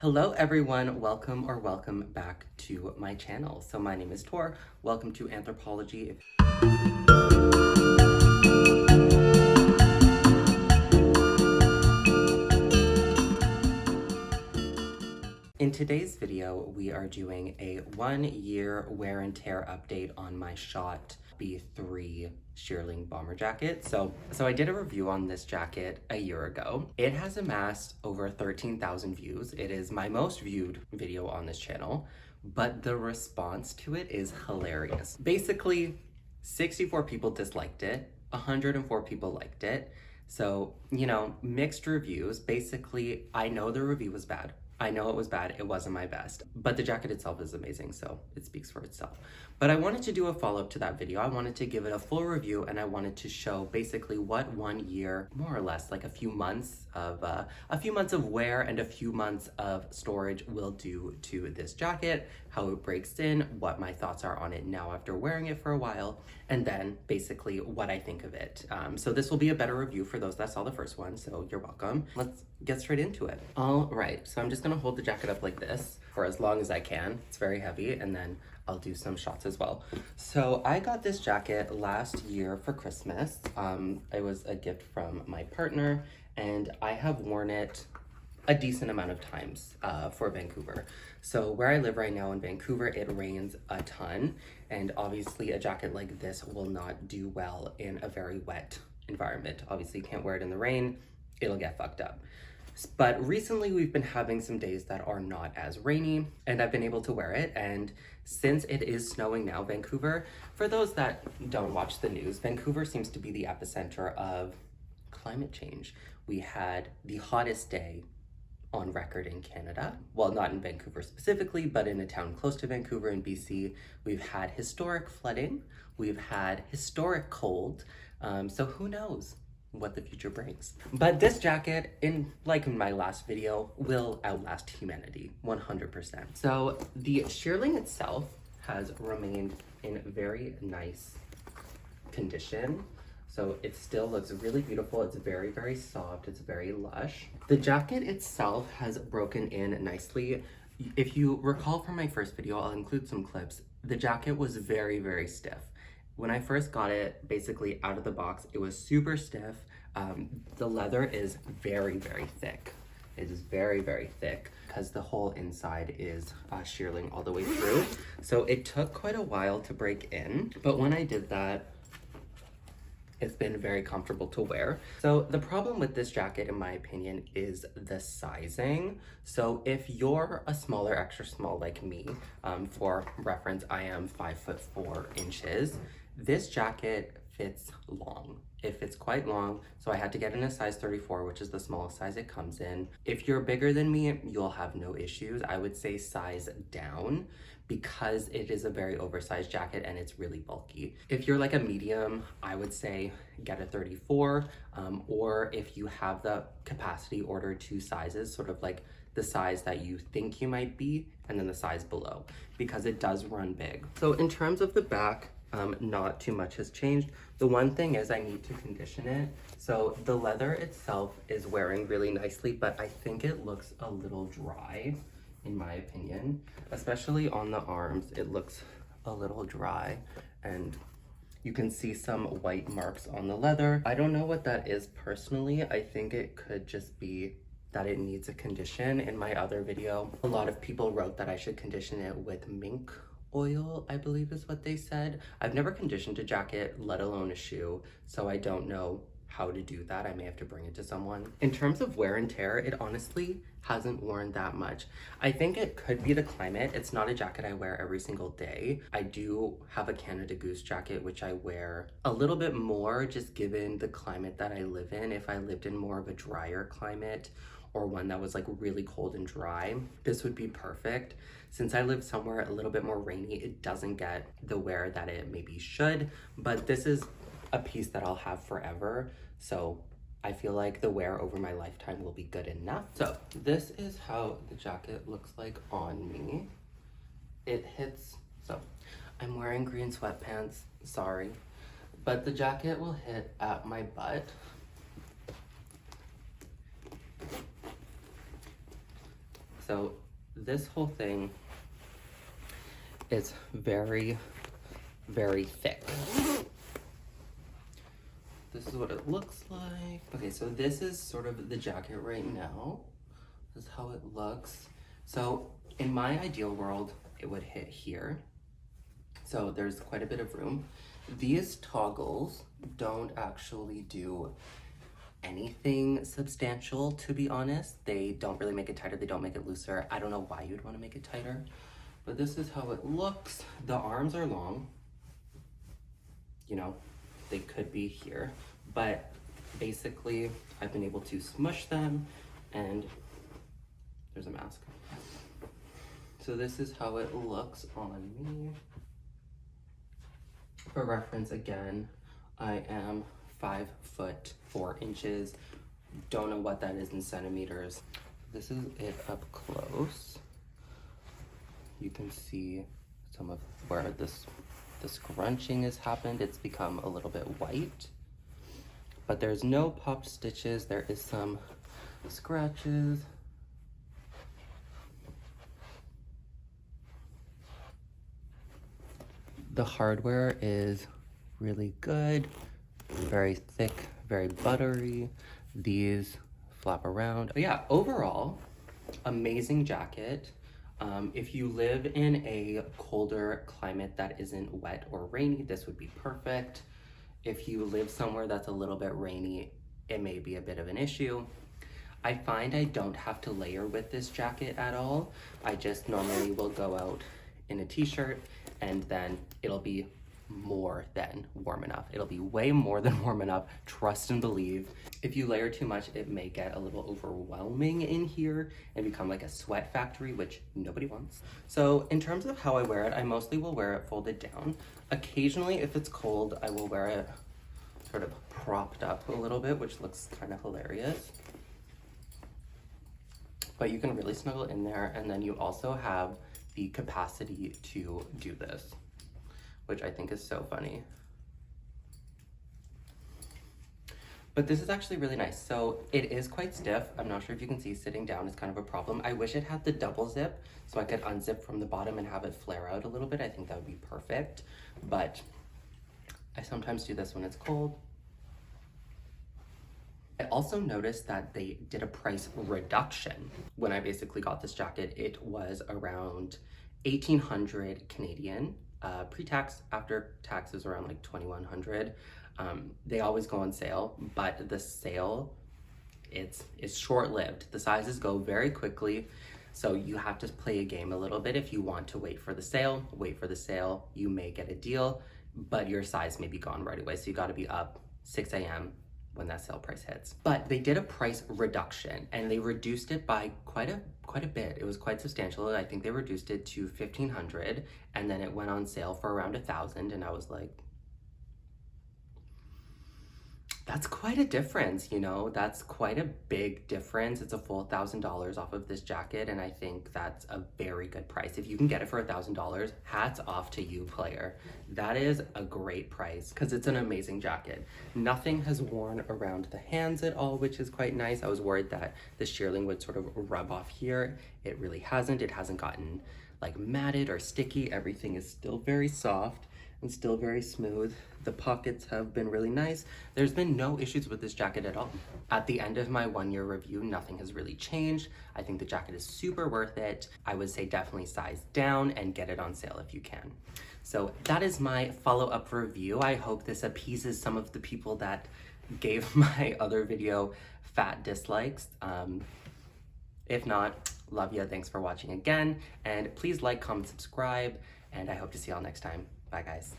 Hello everyone, welcome back to my channel. So my name is Tor, welcome to Anthropology. In today's video, we are doing a 1-year wear and tear update on my Schott B-3 Shearling bomber jacket. So I did a review on this jacket a year ago. It has amassed over 13,000 views. It is my most viewed video on this channel, but the response to it is hilarious. Basically, 64 people disliked it, 104 people liked it. So, mixed reviews. Basically, I know the review was bad. I know it was bad, it wasn't my best, but the jacket itself is amazing, so it speaks for itself. But I wanted to do a follow-up to that video. I wanted to give it a full review, and I wanted to show basically what 1 year, more or less, like a few months of wear and a few months of storage will do to this jacket, how it breaks in, what my thoughts are on it now after wearing it for a while, and then basically what I think of it. So this will be a better review for those that saw the first one, so you're welcome. Let's get straight into it. All right, so I'm just gonna hold the jacket up like this for as long as I can. It's very heavy, and then I'll do some shots as well. So I got this jacket last year for Christmas. It was a gift from my partner, and I have worn it a decent amount of times for Vancouver. So where I live right now in Vancouver, it rains a ton, and obviously a jacket like this will not do well in a very wet environment. Obviously you can't wear it in the rain, it'll get fucked up. But recently we've been having some days that are not as rainy, and I've been able to wear it. And since it is snowing now, Vancouver, for those that don't watch the news, Vancouver seems to be the epicenter of climate change. We had the hottest day on record in Canada. Well, not in Vancouver specifically, but in a town close to Vancouver in BC. We've had historic flooding. We've had historic cold. So who knows what the future brings. But this jacket, like in my last video, will outlast humanity, 100%. So the shearling itself has remained in very nice condition. So it still looks really beautiful. It's very, very soft. It's very lush. The jacket itself has broken in nicely. If you recall from my first video, I'll include some clips. The jacket was very, very stiff. When I first got it, basically out of the box, it was super stiff. The leather is very, very thick. It is very, very thick because the whole inside is shearling all the way through. So it took quite a while to break in, but when I did that, it's been very comfortable to wear. So the problem with this jacket, in my opinion, is the sizing. So if you're a smaller, extra small like me, for reference, I am 5'4". This jacket fits long. It fits quite long, so I had to get in a size 34, which is the smallest size it comes in. If you're bigger than me, you'll have no issues. I would say size down because it is a very oversized jacket and it's really bulky. If you're like a medium, I would say get a 34, or if you have the capacity, order 2 sizes, sort of like the size that you think you might be and then the size below, because it does run big. So in terms of the back, not too much has changed. The one thing is I need to condition it. So the leather itself is wearing really nicely, but I think it looks a little dry, in my opinion. Especially on the arms, it looks a little dry, and you can see some white marks on the leather. I don't know what that is personally. I think it could just be that it needs a condition. In my other video, a lot of people wrote that I should condition it with mink oil, I believe is what they said. I've never conditioned a jacket, let alone a shoe, so I don't know how to do that. I may have to bring it to someone. In terms of wear and tear, it honestly hasn't worn that much. I think it could be the climate. It's not a jacket I wear every single day. I do have a Canada Goose jacket, which I wear a little bit more just given the climate that I live in. If I lived in more of a drier climate or one that was like really cold and dry, this would be perfect. Since I live somewhere a little bit more rainy, it doesn't get the wear that it maybe should, but this is a piece that I'll have forever. So I feel like the wear over my lifetime will be good enough. So this is how the jacket looks like on me. It hits, so I'm wearing green sweatpants, sorry, but the jacket will hit at my butt. So this whole thing is very, very thick. This is what it looks like. Okay, so this is sort of the jacket right now. This is how it looks. So in my ideal world, it would hit here. So there's quite a bit of room. These toggles don't actually do anything substantial, to be honest. They don't really make it tighter, they don't make it looser. I don't know why you'd want to make it tighter, but this is how it looks. The arms are long. You know, they could be here, but basically I've been able to smush them, and there's a mask. So this is how it looks on me. For reference, again, I am 5'4". Don't know what that is in centimeters. This is it up close. You can see some of where the scrunching has happened. It's become a little bit white, but there's no popped stitches. There is some scratches. The hardware is really good, very thick, very buttery. These flap around. But yeah, overall, amazing jacket. If you live in a colder climate that isn't wet or rainy, this would be perfect. If you live somewhere that's a little bit rainy, it may be a bit of an issue. I find I don't have to layer with this jacket at all. I just normally will go out in a t-shirt, and then it'll be more than warm enough. It'll be way more than warm enough, trust and believe. If you layer too much, it may get a little overwhelming in here and become like a sweat factory, which nobody wants. So in terms of how I wear it, I mostly will wear it folded down. Occasionally, if it's cold, I will wear it sort of propped up a little bit, which looks kind of hilarious. But you can really snuggle in there, and then you also have the capacity to do this, which I think is so funny. But this is actually really nice. So it is quite stiff. I'm not sure if you can see, sitting down is kind of a problem. I wish it had the double zip so I could unzip from the bottom and have it flare out a little bit. I think that would be perfect. But I sometimes do this when it's cold. I also noticed that they did a price reduction. When I basically got this jacket, it was around 1,800 Canadian. Pre-tax, after tax is around like 2,100. They always go on sale, but the sale, it's short-lived. The sizes go very quickly, so you have to play a game a little bit. If you want to wait for the sale, you may get a deal, but your size may be gone right away, so you gotta be up 6 a.m. when that sale price hits. But they did a price reduction, and they reduced it by quite a bit. It was quite substantial. I think they reduced it to 1,500, and then it went on sale for around 1,000, and I was like, that's quite a difference, you know? That's quite a big difference. It's a full $1,000 off of this jacket, and I think that's a very good price. If you can get it for $1,000, hats off to you, player. That is a great price, because it's an amazing jacket. Nothing has worn around the hands at all, which is quite nice. I was worried that the shearling would sort of rub off here. It really hasn't. It hasn't gotten like matted or sticky. Everything is still very soft and still very smooth. The pockets have been really nice. There's been no issues with this jacket at all. At the end of my 1-year review, nothing has really changed. I think the jacket is super worth it. I would say definitely size down and get it on sale if you can. So that is my follow-up review. I hope this appeases some of the people that gave my other video fat dislikes. If not, love ya, thanks for watching again. And please like, comment, subscribe, and I hope to see y'all next time. Bye, guys.